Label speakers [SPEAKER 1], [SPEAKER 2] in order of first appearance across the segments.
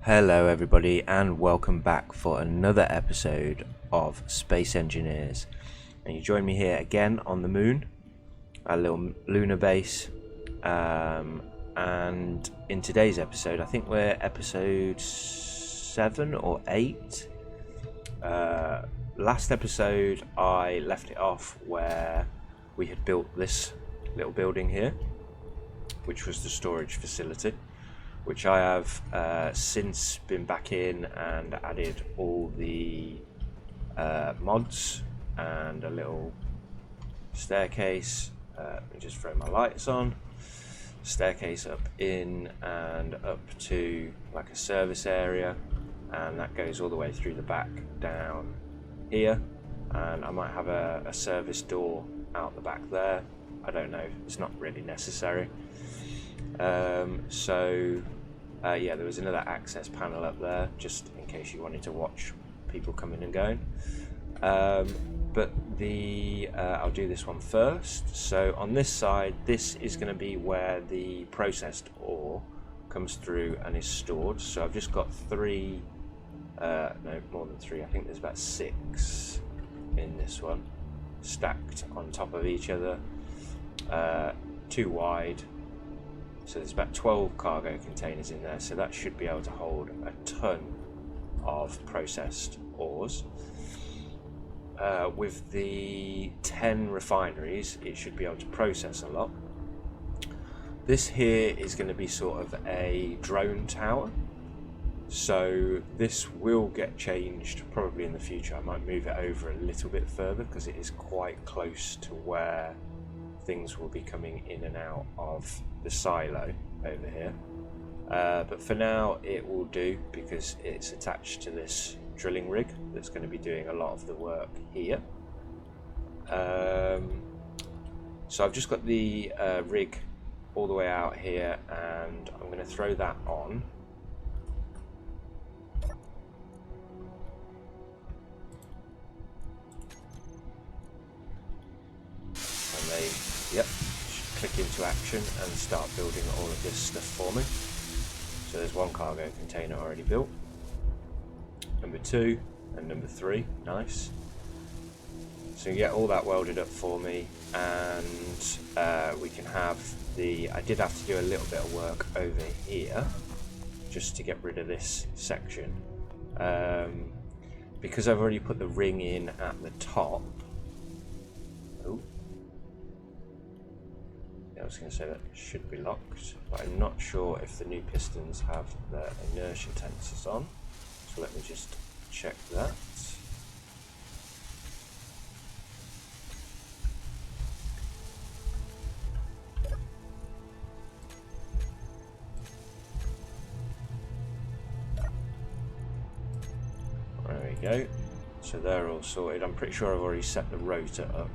[SPEAKER 1] Hello everybody and welcome back for another episode of Space Engineers, and you join me here again on the moon, our little lunar base, and in today's episode I think we're episode 7 or 8. Last episode I left it off where we had built this little building here, which was the storage facility, which I have since been back in and added all the mods and a little staircase. Let me just throw my lights on. Staircase up in and up to like a service area, and that goes all the way through the back down here, and I might have a service door out the back there. I don't know, it's not really necessary. Yeah, there was another access panel up there just in case you wanted to watch people coming and going, but I'll do this one first. So on this side, this is going to be where the processed ore comes through and is stored. So I've just got three, no, more than three, I think there's about 6 in this one, stacked on top of each other, 2 wide. So there's about 12 cargo containers in there, so that should be able to hold a ton of processed ores. With the 10 refineries, it should be able to process a lot. This here is going to be sort of a drone tower, so this will get changed probably in the future. I might move it over a little bit further because it is quite close to where things will be coming in and out of the silo over here, but for now it will do because it's attached to this drilling rig that's going to be doing a lot of the work here. So I've just got the rig all the way out here, and I'm going to throw that on. And they, yep, click into action and start building all of this stuff for me. So there's 1 cargo container already built, number 2 and number 3, nice. So you get all that welded up for me, and we can have the, I did have to do a little bit of work over here just to get rid of this section, because I've already put the ring in at the top. Oh, I was going to say that should be locked, but I'm not sure if the new pistons have their inertia tensors on, so let me just check that. There we go, so they're all sorted. I'm pretty sure I've already set the rotor up.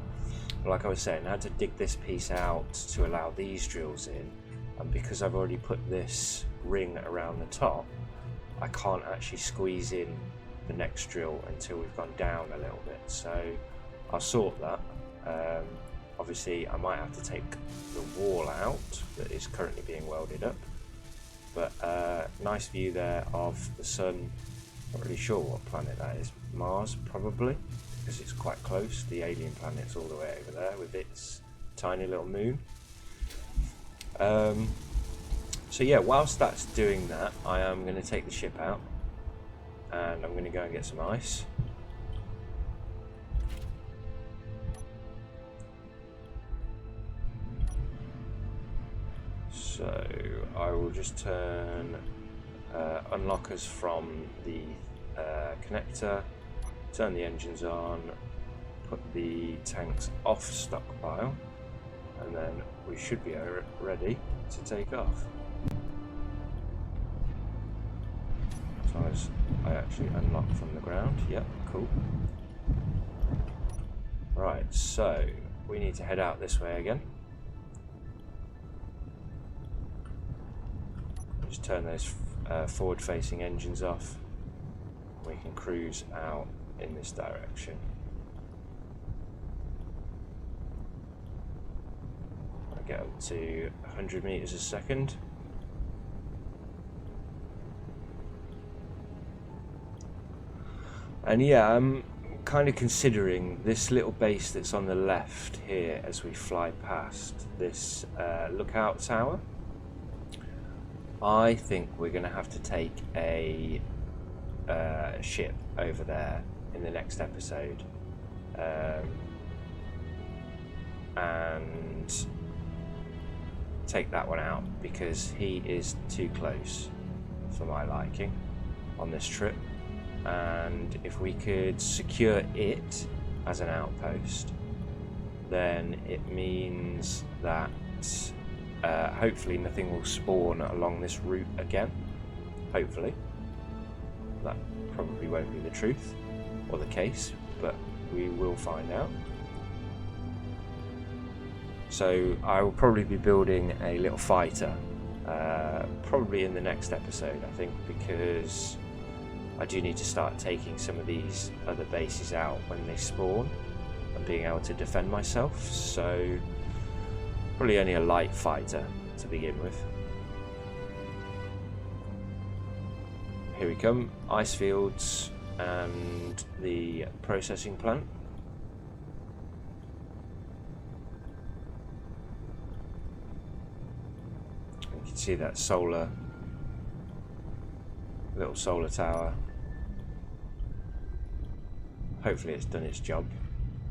[SPEAKER 1] Like I was saying, I had to dig this piece out to allow these drills in, and because I've already put this ring around the top, I can't actually squeeze in the next drill until we've gone down a little bit, so I'll sort that. Obviously I might have to take the wall out that is currently being welded up, but nice view there of the sun. Not really sure what planet that is. Mars probably, because it's quite close. The alien planet's all the way over there with its tiny little moon. So yeah, whilst that's doing that, I am going to take the ship out and I'm going to go and get some ice. So I will just turn unlockers from the connector, turn the engines on, put the tanks off stockpile, and then we should be ready to take off. As long as I actually unlock from the ground. Yep, cool. Right, so we need to head out this way again. Just turn those forward-facing engines off. We can cruise out in this direction. I get up to 100 meters a second. And yeah, I'm kind of considering this little base that's on the left here as we fly past this lookout tower. I think we're going to have to take a ship over there in the next episode, and take that one out because he is too close for my liking on this trip. And if we could secure it as an outpost, then it means that hopefully nothing will spawn along this route again. Hopefully. That probably won't be the truth or the case, but we will find out. So I will probably be building a little fighter, probably in the next episode, I think, because I do need to start taking some of these other bases out when they spawn and being able to defend myself. So probably only a light fighter to begin with. Here we come, ice fields and the processing plant. You can see that little solar tower. Hopefully it's done its job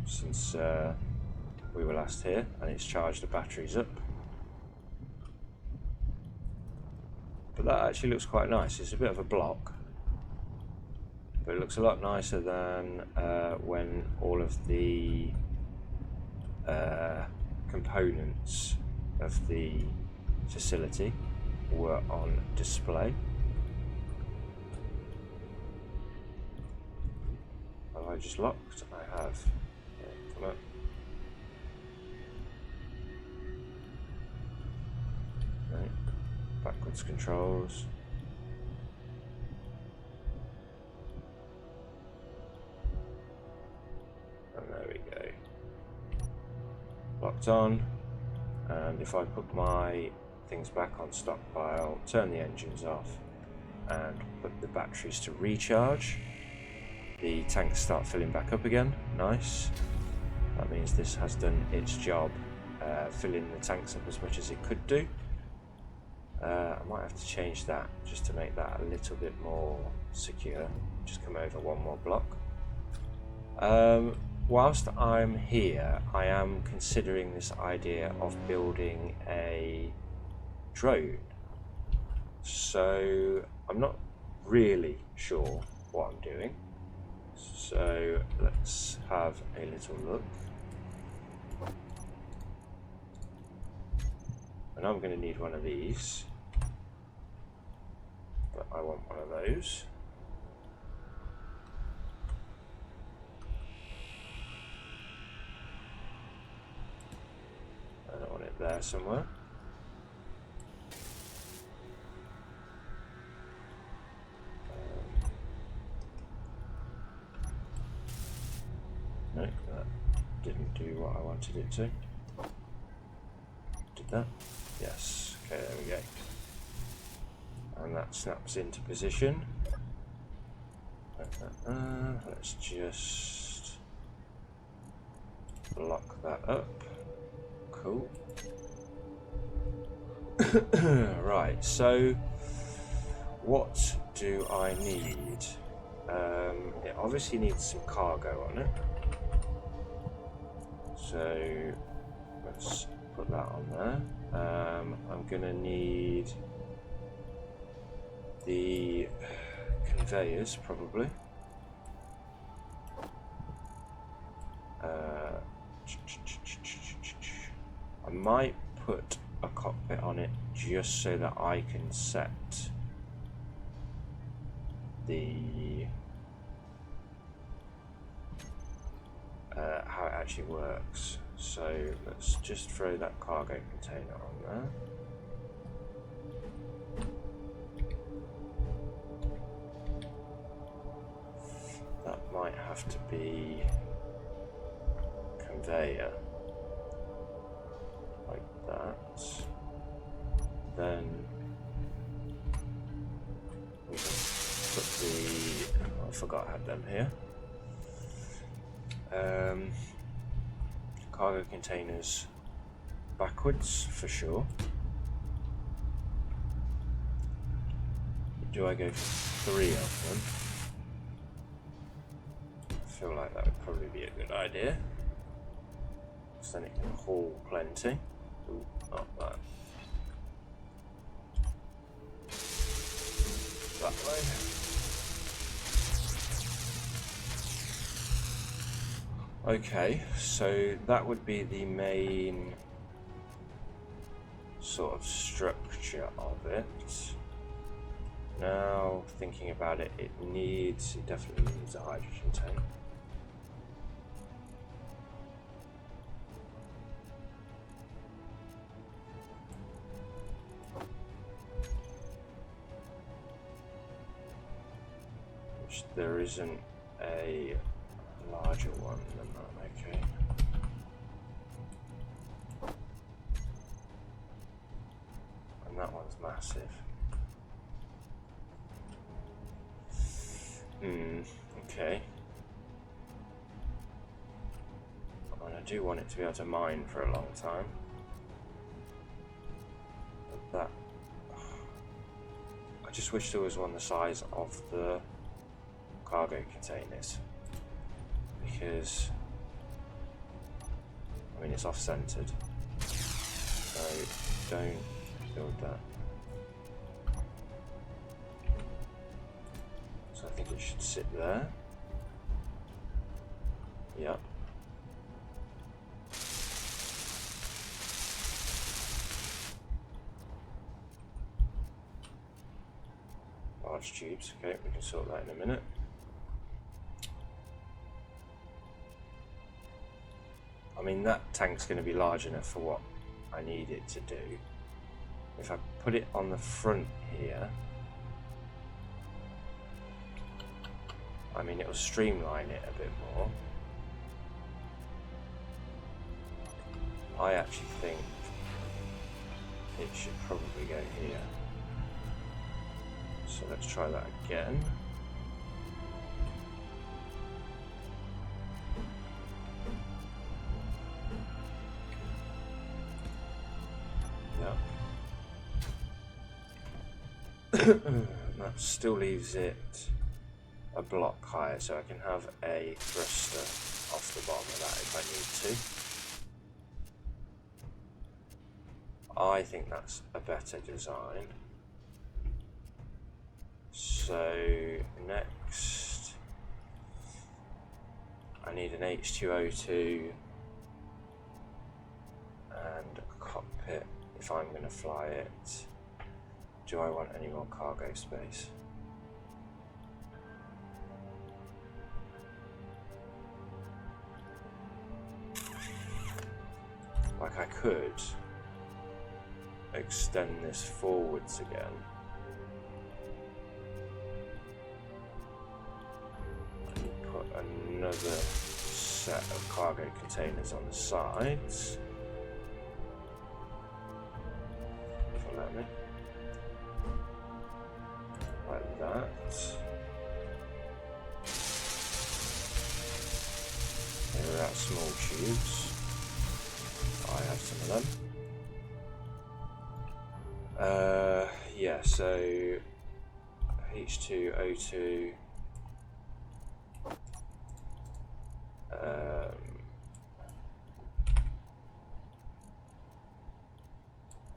[SPEAKER 1] since we were last here, and it's charged the batteries up. But that actually looks quite nice. It's a bit of a block, but it looks a lot nicer than when all of the components of the facility were on display. Have I just locked? I have. Yeah, come up. Right. Backwards controls. And there we go. Locked on. And if I put my things back on stockpile, turn the engines off, and put the batteries to recharge, the tanks start filling back up again. Nice. That means this has done its job, filling the tanks up as much as it could do. I might have to change that just to make that a little bit more secure. Just come over one more block. Whilst I'm here, I am considering this idea of building a drone. So I'm not really sure what I'm doing. So let's have a little look. And I'm going to need one of these, but I want one of those. And I want it there somewhere. No, that didn't do what I wanted it to. Did that? Yes. Okay, there we go. And that snaps into position. Let's just lock that up. Cool. Right, so what do I need? It obviously needs some cargo on it. So let's put that on there. I'm gonna need the conveyors probably. I might put a cockpit on it just so that I can set the how it actually works. So let's just throw that cargo container on there. That might have to be conveyor like that. Then we can put the, oh, I forgot I had them here. Cargo containers backwards for sure. Do I go for 3 of them? I feel like that would probably be a good idea. Because then it can haul plenty. Ooh, not that. That way. Okay, so that would be the main sort of structure of it. Now, thinking about it, it definitely needs a hydrogen tank. Which there isn't a larger one than that, okay. And that one's massive. Okay. And I do want it to be able to mine for a long time. But that... I just wish there was one the size of the cargo containers. Because... I mean, it's off-centered. So, don't build that. So I think it should sit there. Yep. Large tubes, okay, we can sort that in a minute. I mean, that tank's going to be large enough for what I need it to do. If I put it on the front here, I mean, it will streamline it a bit more. I actually think it should probably go here. So let's try that again. Yeah. That still leaves it a block higher, so I can have a thruster off the bottom of that if I need to. I think that's a better design. So next I need an H2O2 and a cockpit if I'm going to fly it. Do I want any more cargo space? Like I could extend this forwards again. And put another set of cargo containers on the sides. If you'll let me. Like that. Here are our small tubes. I have some of them. Yeah, so H2O2. I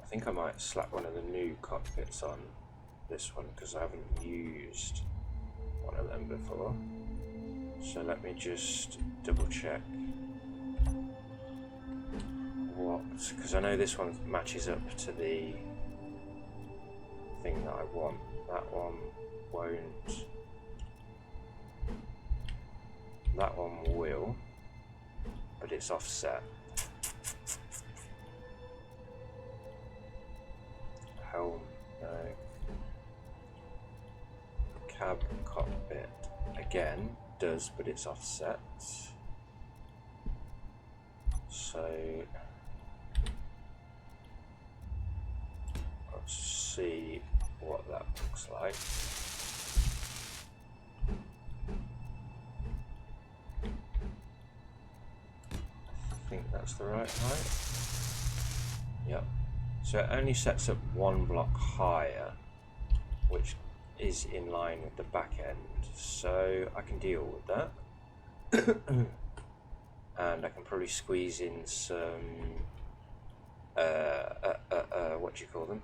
[SPEAKER 1] think I might slap one of the new cockpits on this one because I haven't used one of them before. So let me just double check. Because I know this one matches up to the thing that I want. That one won't. That one will, but it's offset. Helm, no. Cab cockpit again does, but it's offset. So let's see what that looks like. that's the right height. Yep. So it only sets up one block higher, which is in line with the back end. So I can deal with that. And I can probably squeeze in some, what do you call them?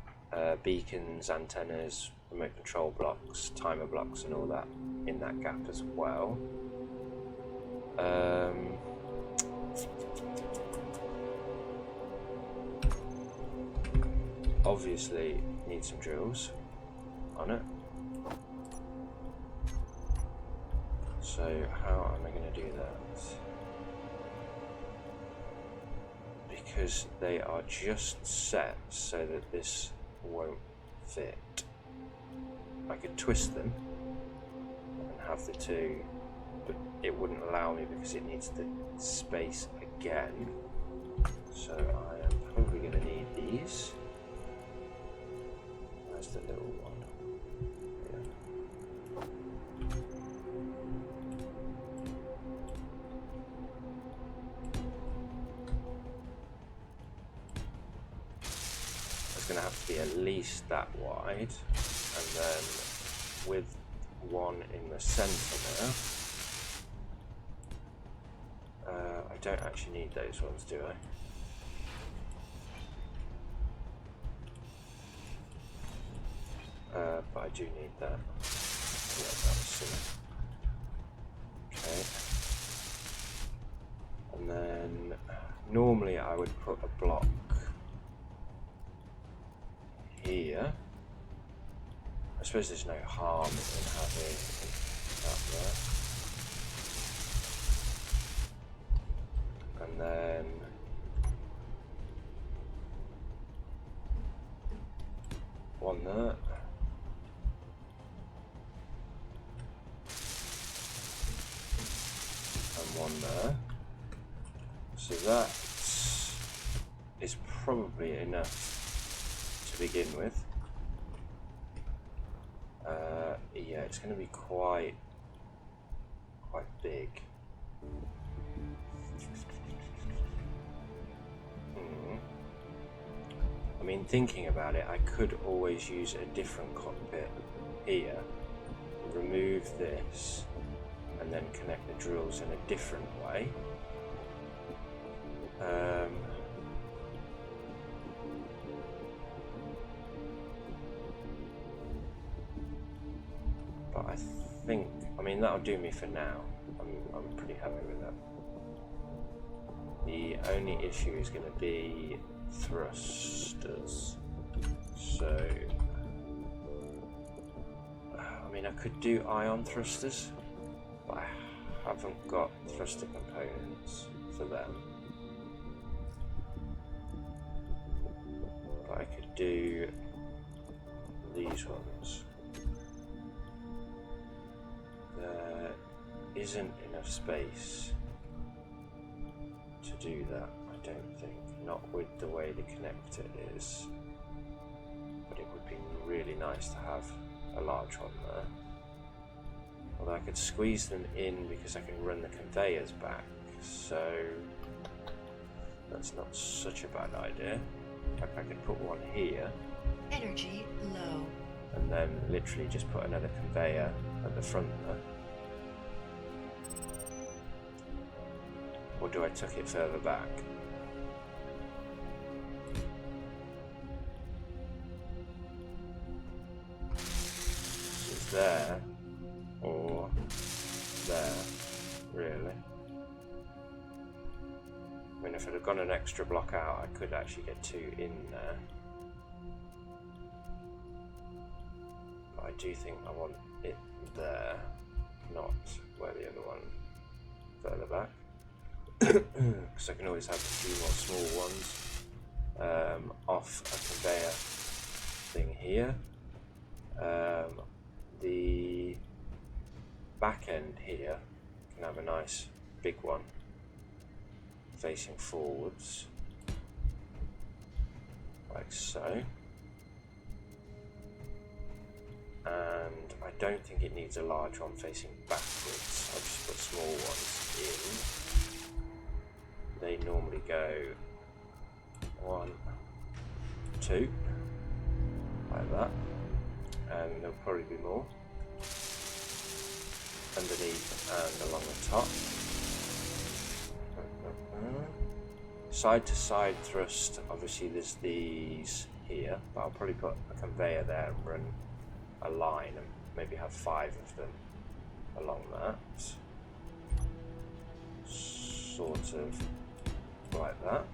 [SPEAKER 1] Beacons, antennas, remote control blocks, timer blocks and all that in that gap as well. Obviously need some drills on it. So how am I going to do that? Because they are just set so that this won't fit. I could twist them and have the two, but it wouldn't allow me because it needs the space again. So I am probably going to need these. Where's the little one? Going to have to be at least that wide, and then with one in the center now. I don't actually need those ones, do I? But I do need that. Yeah, that was silly. Okay. And then normally I would put a block here. I suppose there's no harm in having that there. And then one there. And one there. So that is probably enough to begin with. Yeah, it's going to be quite big. I mean, thinking about it, I could always use a different cockpit here, remove this, and then connect the drills in a different way. But I think, I mean, that'll do me for now. I'm pretty happy with that. The only issue is going to be thrusters. So, I mean, I could do ion thrusters, but I haven't got thruster components for them. But I could do these ones. There isn't enough space to do that, I don't think. Not with the way the connector is. But it would be really nice to have a large one there. Although I could squeeze them in because I can run the conveyors back, so that's not such a bad idea. In fact, I could put one here.
[SPEAKER 2] Energy low.
[SPEAKER 1] And then literally just put another conveyor at the front there. Or do I tuck it further back? So it's there, or there, really. I mean, if I'd have gone an extra block out, I could actually get two in there. But I do think I want it there, not where the other one further back. Because I can always have a few more small ones off a conveyor thing here. The back end here can have a nice big one facing forwards, like so. And I don't think it needs a large one facing backwards. I'll just put small ones in. they normally go 1, 2, like that, and there'll probably be more underneath and along the top. Side to side thrust, obviously there's these here, but I'll probably put a conveyor there and run a line and maybe have 5 of them along that, sort of like that.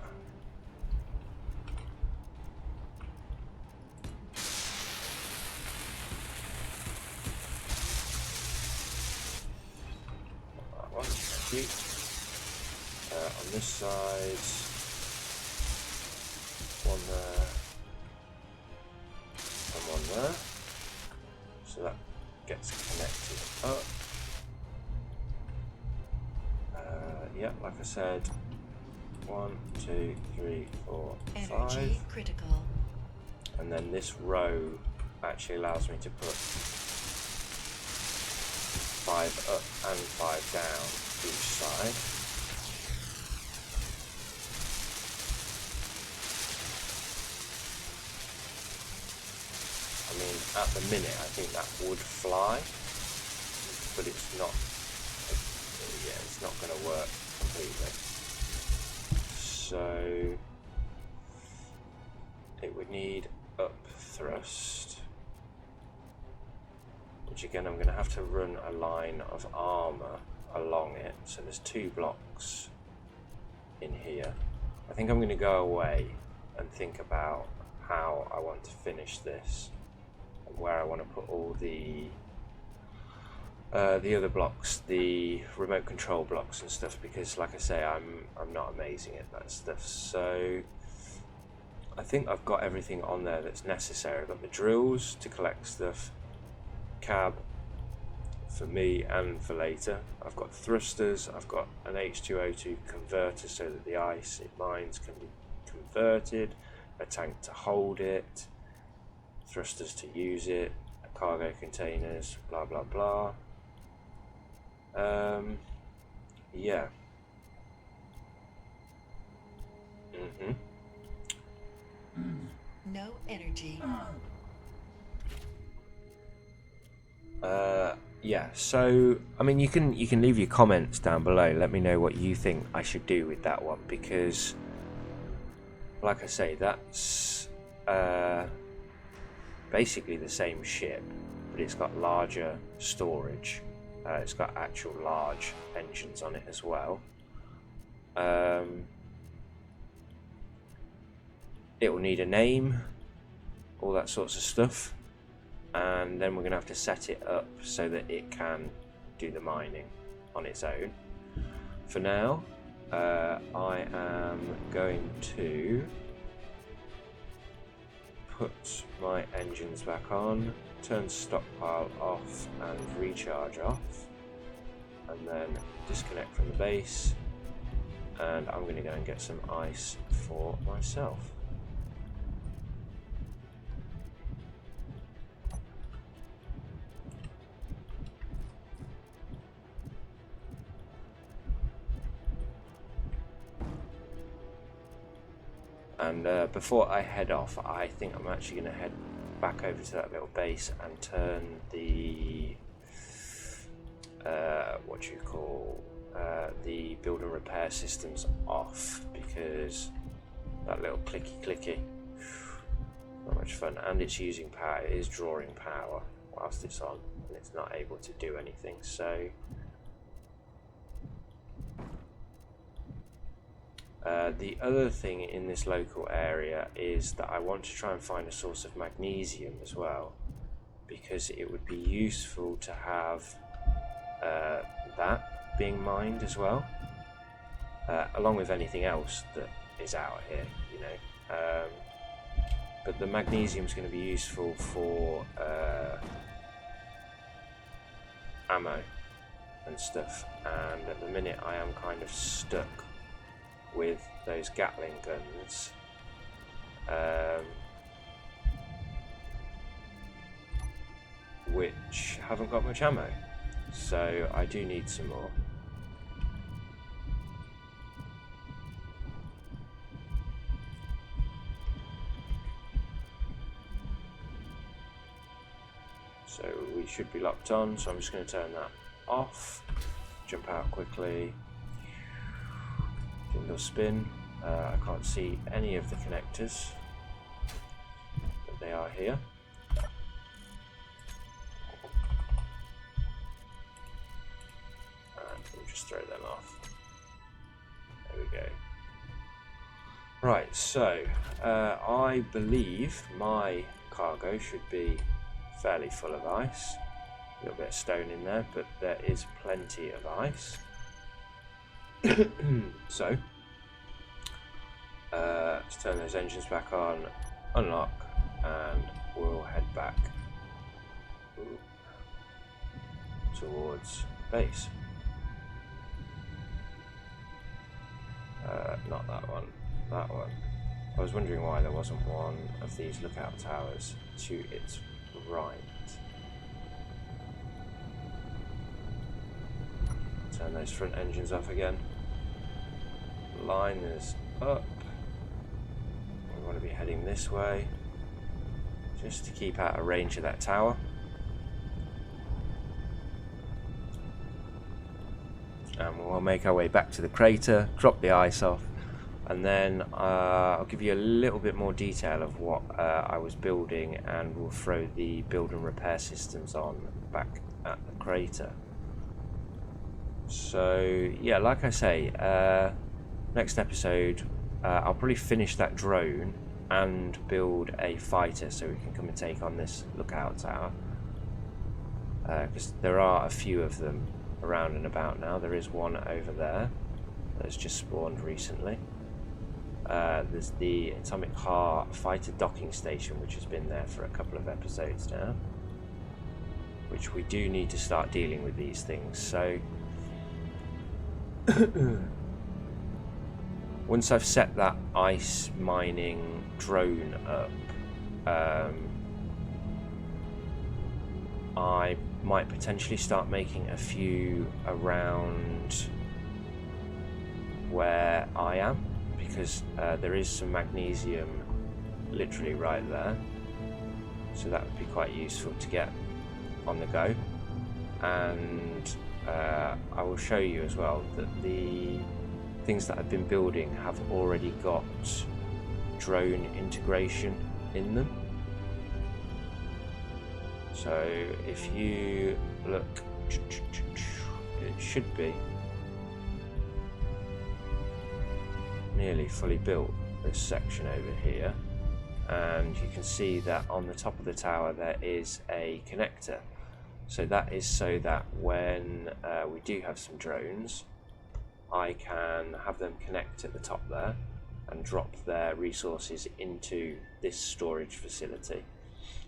[SPEAKER 1] That one, thank you. On this side, one there and one there, so that gets connected up. Yeah, like I said, 1, 2, 3, 4,
[SPEAKER 2] Energy
[SPEAKER 1] 5.
[SPEAKER 2] critical.
[SPEAKER 1] And then this row actually allows me to put 5 up and 5 down each side. I mean, at the minute I think that would fly, but it's not. Yeah, it's not going to work completely. So it would need up thrust, which again I'm going to have to run a line of armour along it. So there's 2 blocks in here. I think I'm going to go away and think about how I want to finish this and where I want to put all the other blocks, the remote control blocks and stuff, because like I say, I'm not amazing at that stuff. So I think I've got everything on there that's necessary. I've got the drills to collect stuff, cab for me and for later. I've got thrusters, I've got an H2O2 converter so that the ice it mines can be converted, a tank to hold it, thrusters to use it, cargo containers, blah blah blah. Yeah.
[SPEAKER 2] No energy.
[SPEAKER 1] Yeah, so I mean you can leave your comments down below. Let me know what you think I should do with that one, because like I say, that's basically the same ship, but it's got larger storage. It's got actual large engines on it as well. It will need a name, all that sorts of stuff, and then we're going to have to set it up so that it can do the mining on its own. For now, I am going to put my engines back on, turn stockpile off and recharge off, and then disconnect from the base, and I'm going to go and get some ice for myself. And before I head off, I think I'm actually going to head back over to that little base and turn the the build and repair systems off, because that little clicky not much fun, and it's using power. It is drawing power whilst it's on, and it's not able to do anything. So the other thing in this local area is that I want to try and find a source of magnesium as well, because it would be useful to have that being mined as well, along with anything else that is out here, you know. But the magnesium is going to be useful for ammo and stuff, and at the minute I am kind of stuck with those Gatling guns, which haven't got much ammo, so I do need some more. we should be locked on, so I'm just going to turn that off. Jump out quickly. Single spin. I can't see any of the connectors, but they are here. And we'll just throw them off. There we go. Right, so I believe my cargo should be fairly full of ice. A little bit of stone in there, but there is plenty of ice. So let's turn those engines back on, unlock, and we'll head back towards base. Not that one, that one. I was wondering why there wasn't one of these lookout towers to its right. Turn those front engines off again. Line is up. We want to be heading this way, just to keep out of range of that tower. And we'll make our way back to the crater, drop the ice off, and then I'll give you a little bit more detail of what I was building, and we'll throw the build and repair systems on back at the crater. So yeah, like I say, next episode I'll probably finish that drone and build a fighter so we can come and take on this lookout tower, because there are a few of them around and about now. There is one over there that's just spawned recently. There's the Atomic Heart fighter docking station, which has been there for a couple of episodes now, which we do need to start dealing with these things. So once I've set that ice mining drone up, I might potentially start making a few around where I am, because there is some magnesium literally right there, so that would be quite useful to get on the go. And I will show you as well that the things that I've been building have already got drone integration in them. So if you look, it should be nearly fully built, this section over here, and you can see that on the top of the tower there is a connector. So that is so that when we do have some drones, I can have them connect at the top there and drop their resources into this storage facility.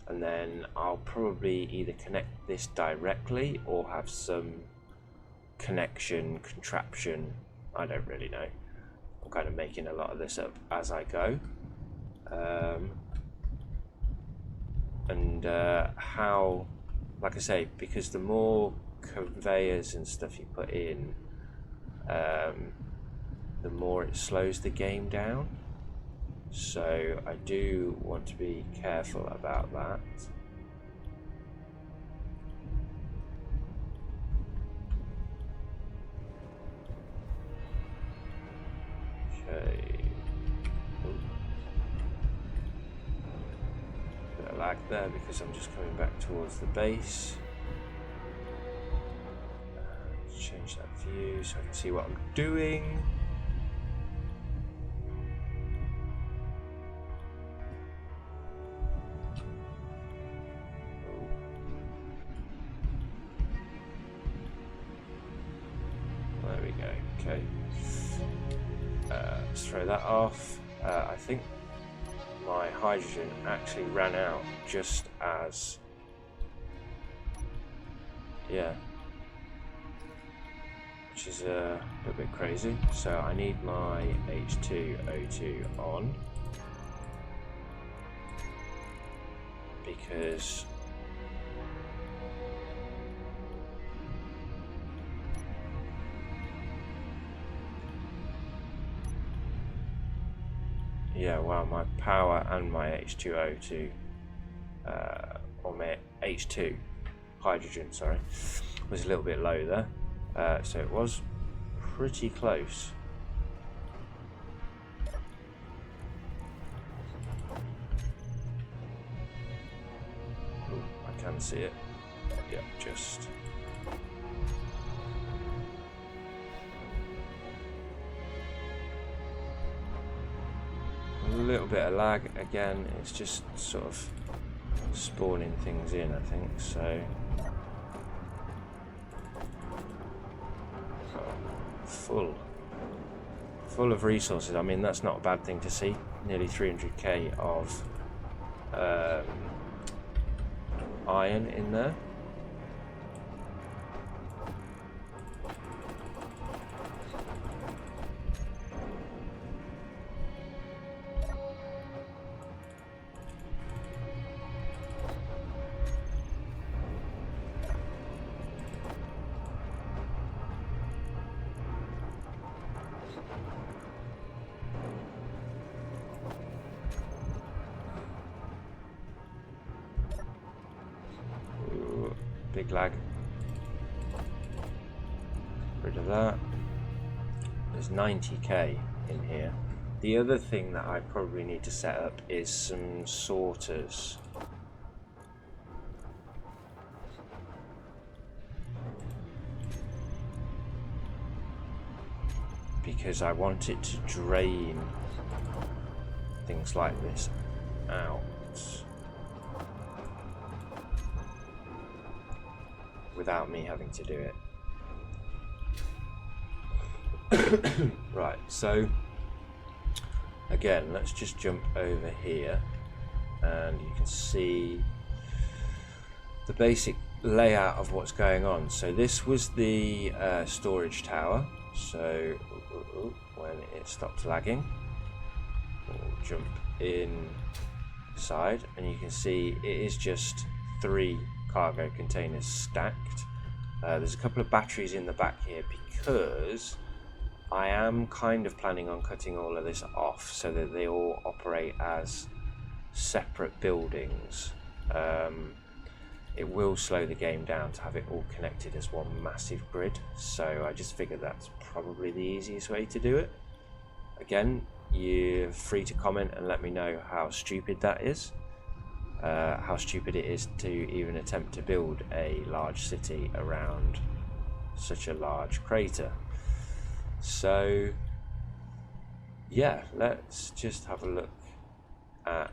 [SPEAKER 1] And then I'll probably either connect this directly or have some connection, contraption, I don't really know. I'm kind of making a lot of this up as I go. How, like I say, because the more conveyors and stuff you put in, the more it slows the game down. So I do want to be careful about that. Okay. Bit of lag there because I'm just coming back towards the base. Change that view so I can see what I'm doing. There we go. Okay. Let's throw that off. I think my hydrogen actually ran out just as... yeah. Which is a little bit crazy. So I need my H2O2 on, because yeah, well, my power and my H2O2 or my H2 hydrogen, sorry, was a little bit low there. So it was pretty close. Ooh, I can see it. Yeah, just. A little bit of lag again. It's just sort of spawning things in, I think. So full of resources. I mean, that's not a bad thing to see. Nearly 300k of iron in there. Big lag. Rid of that. There's 90k in here. The other thing that I probably need to set up is some sorters. Because I want it to drain things like this out without me having to do it. Right, so again, let's just jump over here and you can see the basic layout of what's going on. So this was the storage tower. So when it stops lagging, we'll jump inside and you can see it is just 3 cargo containers stacked. There's a couple of batteries in the back here because I am kind of planning on cutting all of this off so that they all operate as separate buildings. It will slow the game down to have it all connected as one massive grid, so I just figured that's probably the easiest way to do it. Again, you're free to comment and let me know how stupid that is. How stupid it is to even attempt to build a large city around such a large crater. So yeah, let's just have a look at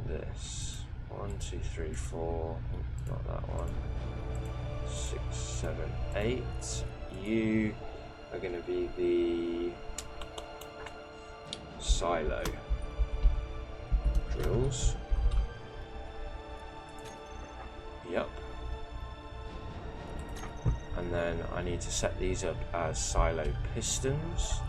[SPEAKER 1] this. 1, 2, 3, 4, not that one. 6, 7, 8. You are going to be the silo drills. Yep. And then I need to set these up as silo pistons.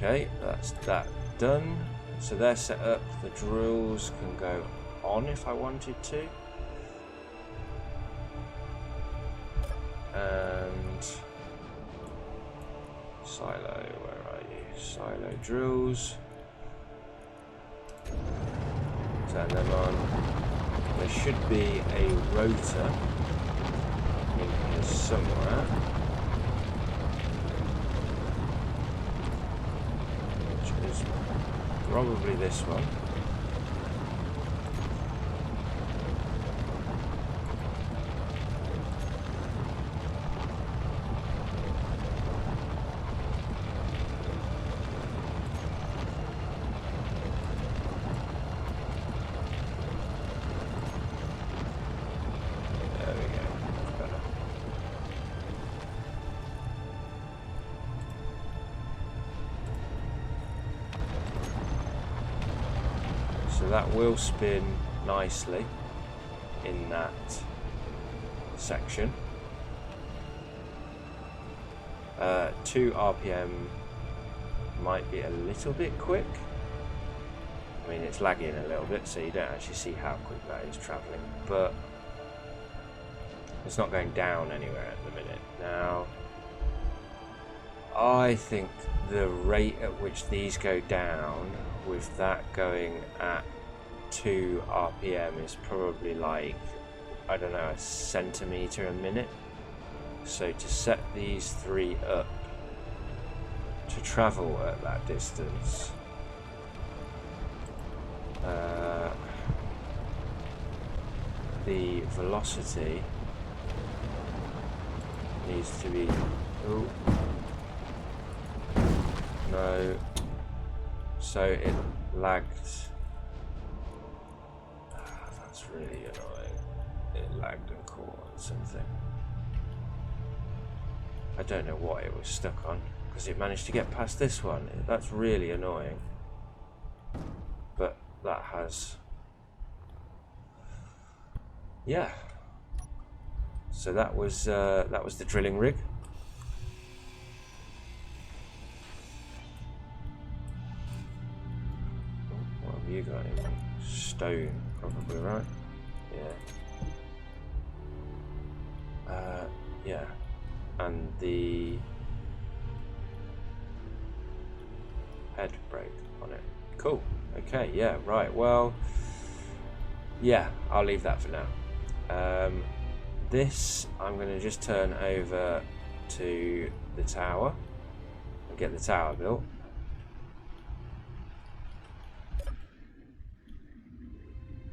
[SPEAKER 1] Okay, that's that done. So they're set up. The drills can go on if I wanted to. And silo, where are you? Silo drills. Turn them on. There should be a rotor in here somewhere. Probably this one. There we go. That's better. So that will spin nicely in that section. 2 RPM might be a little bit quick. I mean, it's lagging a little bit, so you don't actually see how quick that is travelling, but it's not going down anywhere at the minute. Now, I think the rate at which these go down, with that going at 2 RPM, is probably like, I don't know, a centimetre a minute. So to set these 3 up to travel at that distance, the velocity needs to be, oh no, so it lagged. That's really annoying. It lagged and caught on something. I don't know what it was stuck on, because it managed to get past this one. That's really annoying. But that has, yeah. So that was the drilling rig. What have you got in? Stone, probably, right? Yeah. Yeah. And the head brake on it. Cool. Okay, yeah, right. Well, yeah, I'll leave that for now. This I'm going to just turn over to the tower and get the tower built.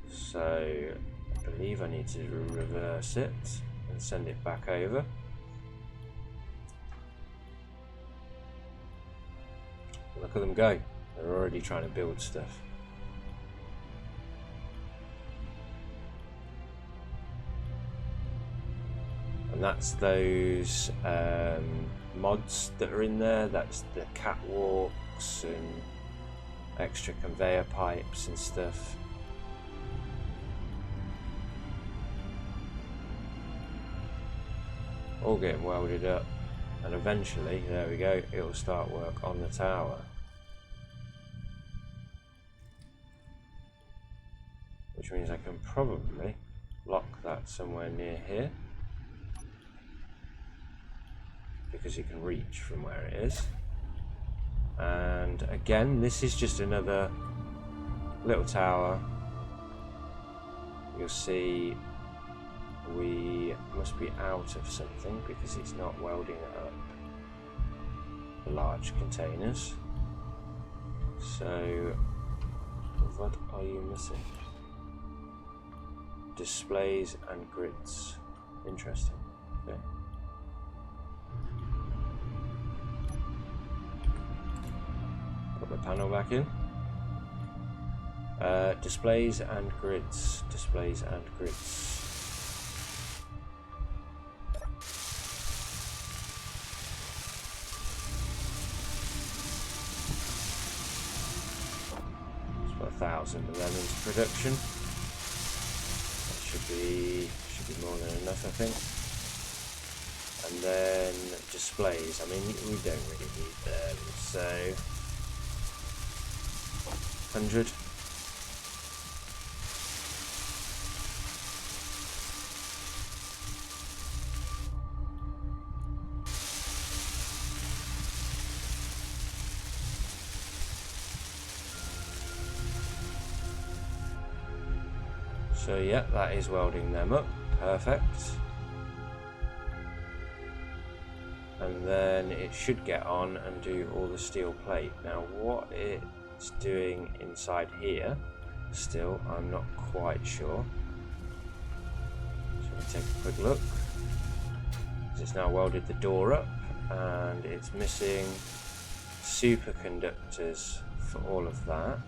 [SPEAKER 1] So I believe I need to reverse it and send it back over. Look at them go. They're already trying to build stuff. And that's those mods that are in there. That's the catwalks and extra conveyor pipes and stuff. All getting welded up. And eventually, there we go, it'll start work on the tower. Which means I can probably lock that somewhere near here, because you can reach from where it is. And again, this is just another little tower. You'll see we must be out of something because it's not welding up the large containers. So what are you missing? Displays and grids. Interesting. Okay. Put the panel back in. Displays and grids. Displays and grids. Let's put 1,000 of them into production. That should be more than enough, I think. And then displays. I mean, we don't really need them, so 100. So yeah, that is welding them up. Perfect. And then it should get on and do all the steel plate. Now what it's doing inside here, still, I'm not quite sure. So we take a quick look. It's now welded the door up, and it's missing superconductors for all of that.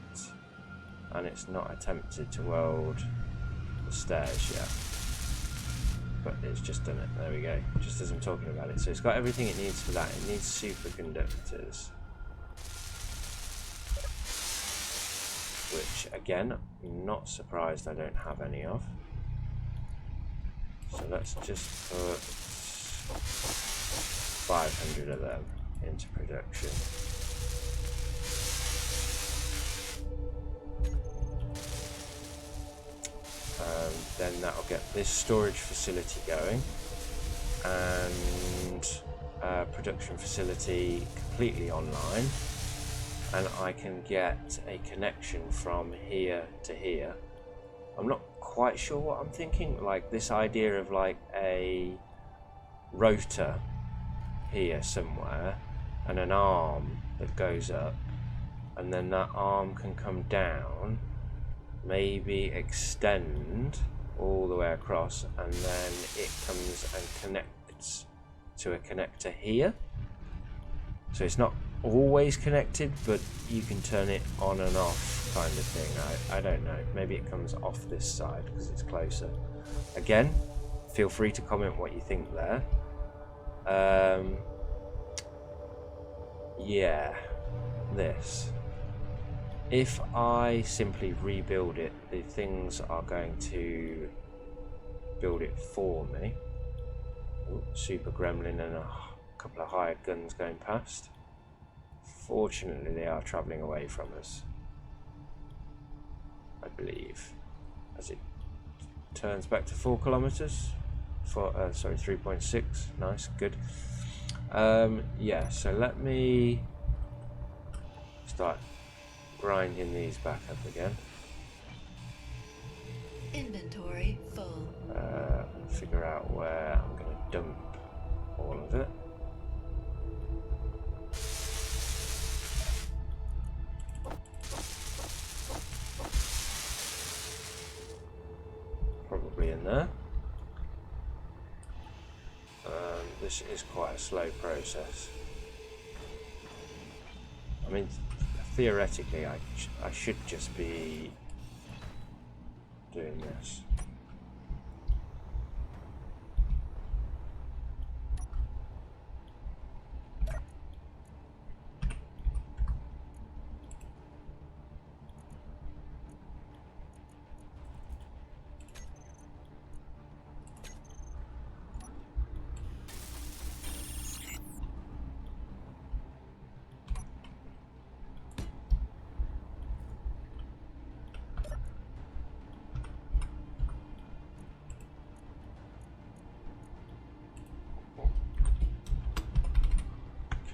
[SPEAKER 1] And it's not attempted to weld the stairs yet, but it's just done it. There we go, just as I'm talking about it. So it's got everything it needs for that. It needs superconductors. which again, not surprised I don't have any of. So let's just put 500 of them into production. And then that'll get this storage facility going, and production facility completely online, and I can get a connection from here to here. I'm not quite sure what I'm thinking, like this idea of like a rotor here somewhere and an arm that goes up, and then that arm can come down, maybe extend all the way across, and then it comes and connects to a connector here. So it's not always connected, but you can turn it on and off kind of thing. I don't know, maybe it comes off this side because it's closer. Again, feel free to comment what you think there. Yeah, this. If I simply rebuild it, the things are going to build it for me. Ooh, super gremlin and a couple of hired guns going past. Fortunately, they are travelling away from us, I believe, as it turns back to 4 kilometers. Sorry, 3.6. Nice, good. Yeah, so let me start grinding these back up again.
[SPEAKER 2] Inventory full.
[SPEAKER 1] Figure out where I'm going to dump all of it. Probably in there. This is quite a slow process. I mean, theoretically, I should just be doing this.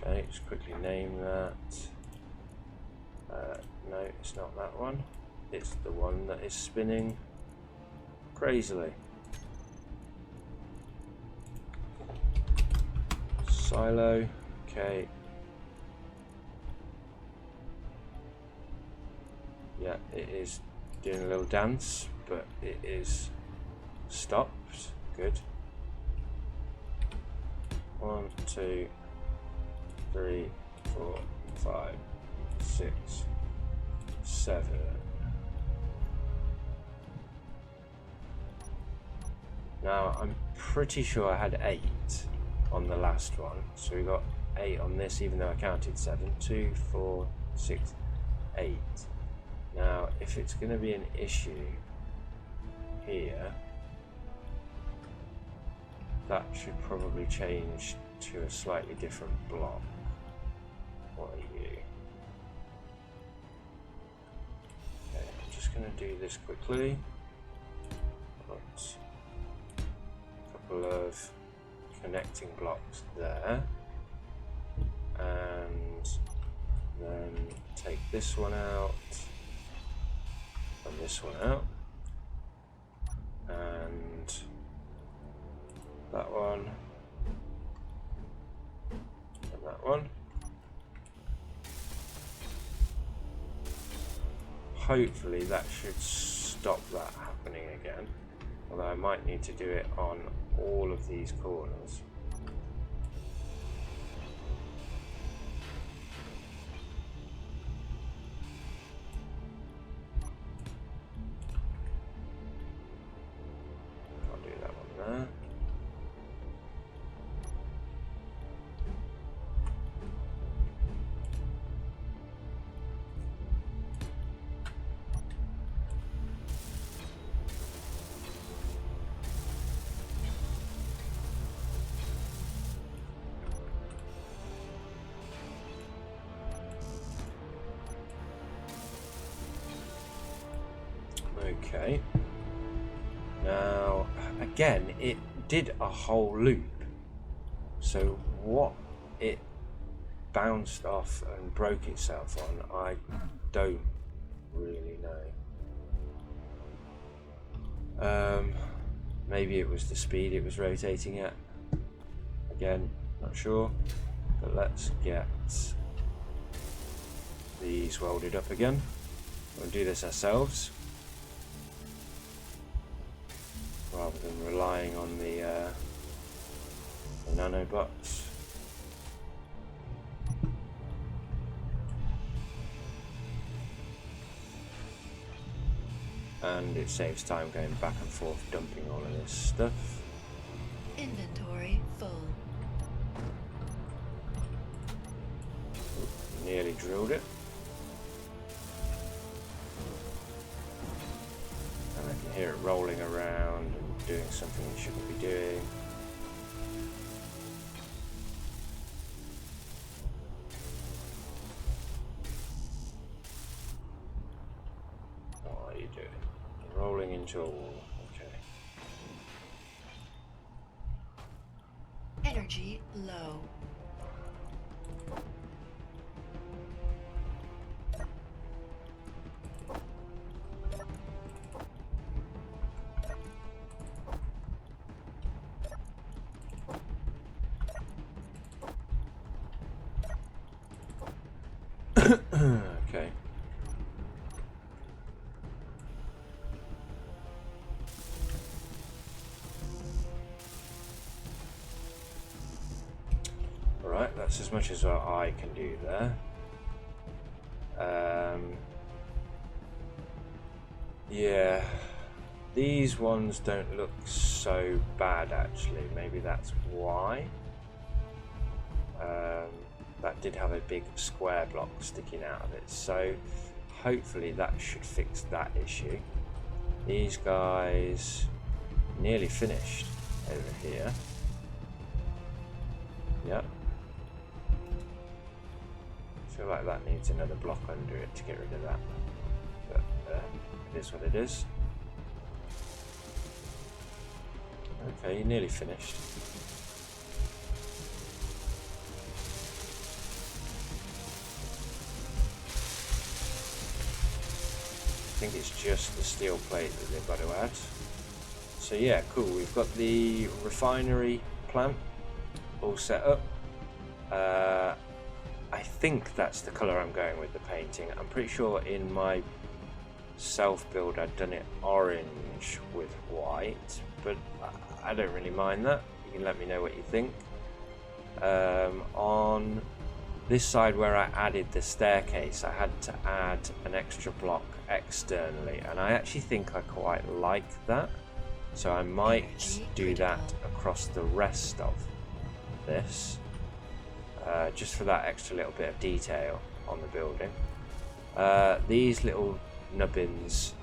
[SPEAKER 1] Okay, just quickly name that. No, it's not that one. It's the one that is spinning crazily. Silo, okay. Yeah, it is doing a little dance, but it is stopped. Good. 1, 2, 3, 4, 5, 6, 7. Now I'm pretty sure I had 8 on the last one, so we got 8 on this, even though I counted 7. 2, 4, 6, 8. Now, if it's going to be an issue here, that should probably change to a slightly different block. What are you? Okay, I'm just going to do this quickly. Put a couple of connecting blocks there, and then take this one out and this one out, and that one and that one. Hopefully that should stop that happening again, although I might need to do it on all of these corners. I'll do that one there. Okay. Now, again, it did a whole loop. So what it bounced off and broke itself on, I don't really know. Maybe it was the speed it was rotating at. Again, not sure. But let's get these welded up again. We'll do this ourselves, rather than relying on the nanobots. And it saves time going back and forth dumping all of this stuff.
[SPEAKER 2] Inventory full.
[SPEAKER 1] Nearly drilled it. And I can hear it rolling around and doing something it shouldn't be doing. What are you doing? Rolling into a wall. Okay.
[SPEAKER 2] Energy low.
[SPEAKER 1] Okay. Alright, that's as much as I can do there. Yeah, these ones don't look so bad actually. Maybe that's why. That did have a big square block sticking out of it, so hopefully that should fix that issue. These guys nearly finished over here. Yep. I feel like that needs another block under it to get rid of that. But it is what it is. Okay, you nearly finished. I think it's just the steel plate that they've got to add. So yeah, cool. We've got the refinery plant all set up. I think that's the colour I'm going with the painting. I'm pretty sure in my self-build I'd done it orange with white, but I don't really mind that. You can let me know what you think. On this side where I added the staircase, I had to add an extra block externally, and I actually think I quite like that. So I might do that across the rest of this, just for that extra little bit of detail on the building. These little nubbins,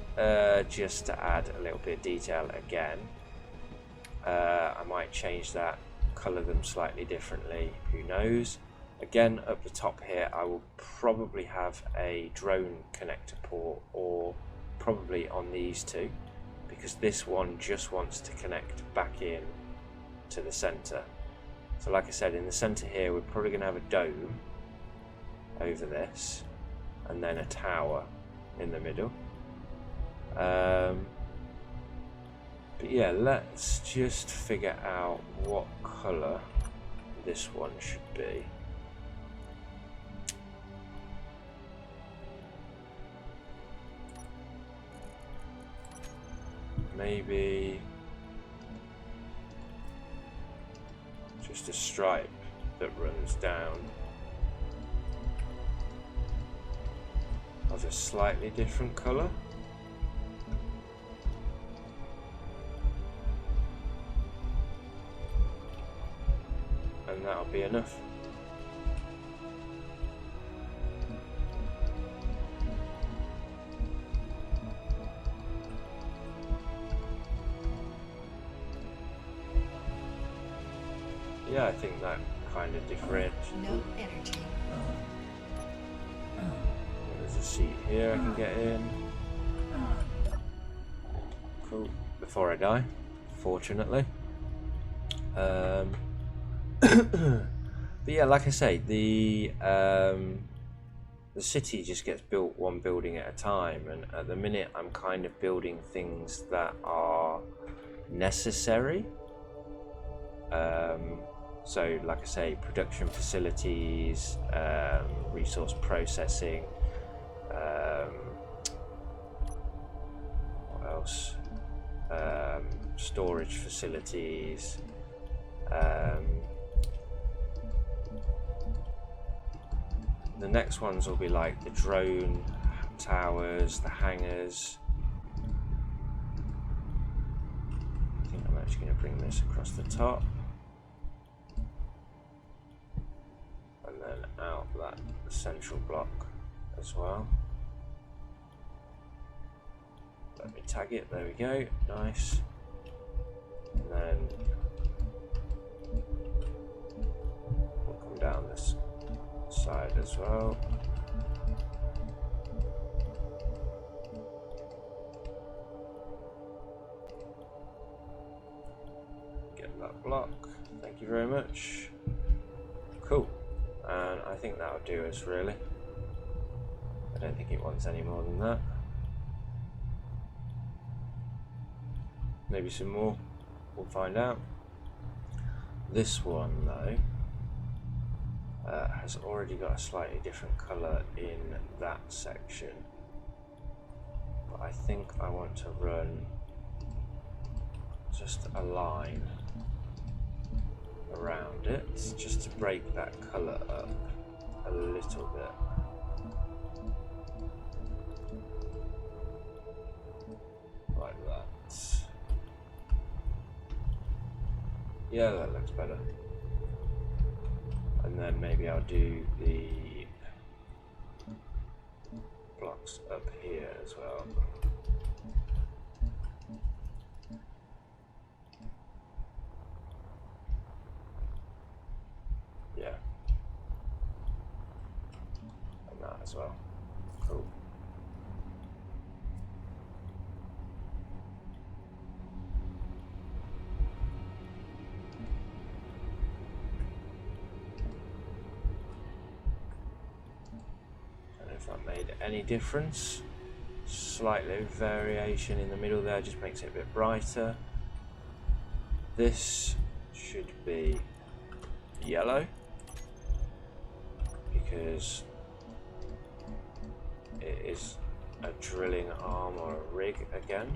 [SPEAKER 1] just to add a little bit of detail again. I might change that, colour them slightly differently, who knows. Again, up the top here I will probably have a drone connector port, or probably on these two, because this one just wants to connect back in to the centre. So like I said, in the centre here we're probably going to have a dome over this, and then a tower in the middle. But yeah, let's just figure out what colour this one should be. Maybe just a stripe that runs down of a slightly different colour. And that'll be enough. Yeah, I think that kind of differentiates.
[SPEAKER 2] No energy.
[SPEAKER 1] There's a seat here I can get in. Cool. Before I die, fortunately. But yeah, like I say, the city just gets built one building at a time, and at the minute I'm kind of building things that are necessary. So like I say, production facilities, resource processing, what else? Storage facilities, the next ones will be like the drone towers, the hangars. I think I'm actually going to bring this across the top and then out that central block as well. Let me tag it, there we go, nice. And then we'll come down this side as well. Get that block, thank you very much. Cool, and I think that'll do us really. I don't think it wants any more than that. Maybe some more, we'll find out. This one though has already got a slightly different colour in that section, but I think I want to run just a line around it just to break that colour up a little bit. Like that. Yeah, that looks better. And then maybe I'll do the blocks up here as well. Yeah. And that as well. Cool. If that made any difference. Slightly variation in the middle there just makes it a bit brighter. This should be yellow because it is a drilling arm or a rig again.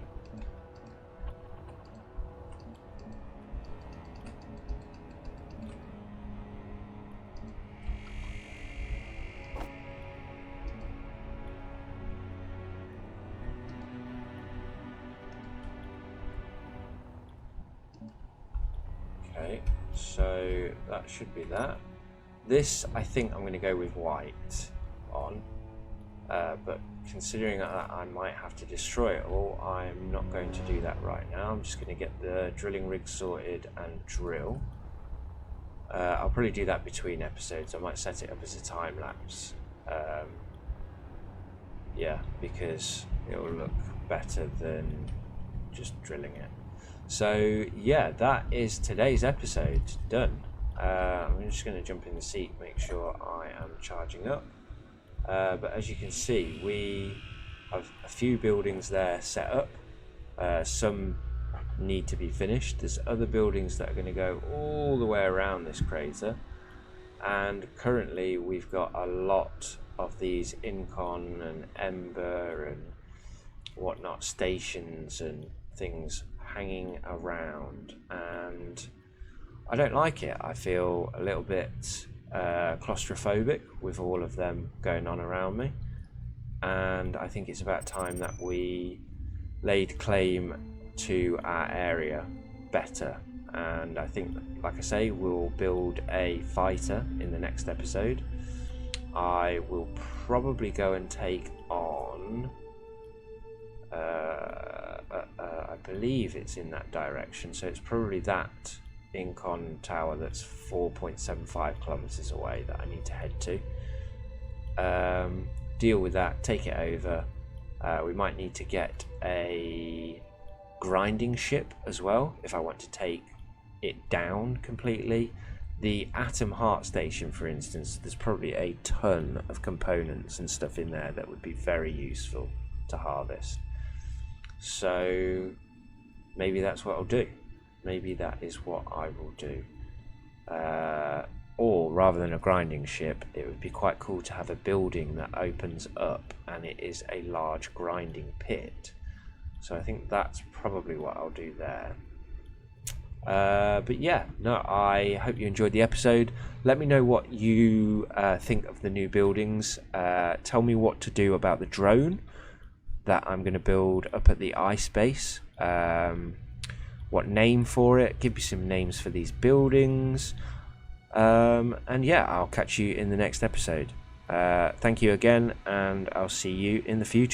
[SPEAKER 1] Okay, so that should be that. This, I think I'm going to go with white on, but considering that I might have to destroy it all, I'm not going to do that right now. I'm just going to get the drilling rig sorted and drill. I'll probably do that between episodes. I might set it up as a time lapse. Yeah, because it will look better than just drilling it. So yeah, that is today's episode done. I'm just going to jump in the seat, make sure I am charging up. But as you can see, we have a few buildings there set up. Some need to be finished. There's other buildings that are going to go all the way around this crater. And currently we've got a lot of these Incon and Ember and whatnot stations and things hanging around, and I don't like it. I feel a little bit claustrophobic with all of them going on around me, and I think it's about time that we laid claim to our area better. And I think, like I say, we'll build a fighter in the next episode. I will probably go and take on I believe it's in that direction, so it's probably that Incon tower that's 4.75 kilometers away that I need to head to. Deal with that, take it over. We might need to get a grinding ship as well, if I want to take it down completely. The atom heart station, for instance, there's probably a ton of components and stuff in there that would be very useful to harvest. So maybe that's what I'll do. Maybe that is what I will do. Or rather than a grinding ship, it would be quite cool to have a building that opens up and it is a large grinding pit. So I think that's probably what I'll do there. But yeah, no, I hope you enjoyed the episode. Let me know what you think of the new buildings. Tell me what to do about the drone that I'm going to build up at the ice base. What name for it? Give me some names for these buildings. And yeah, I'll catch you in the next episode. Thank you again, and I'll see you in the future.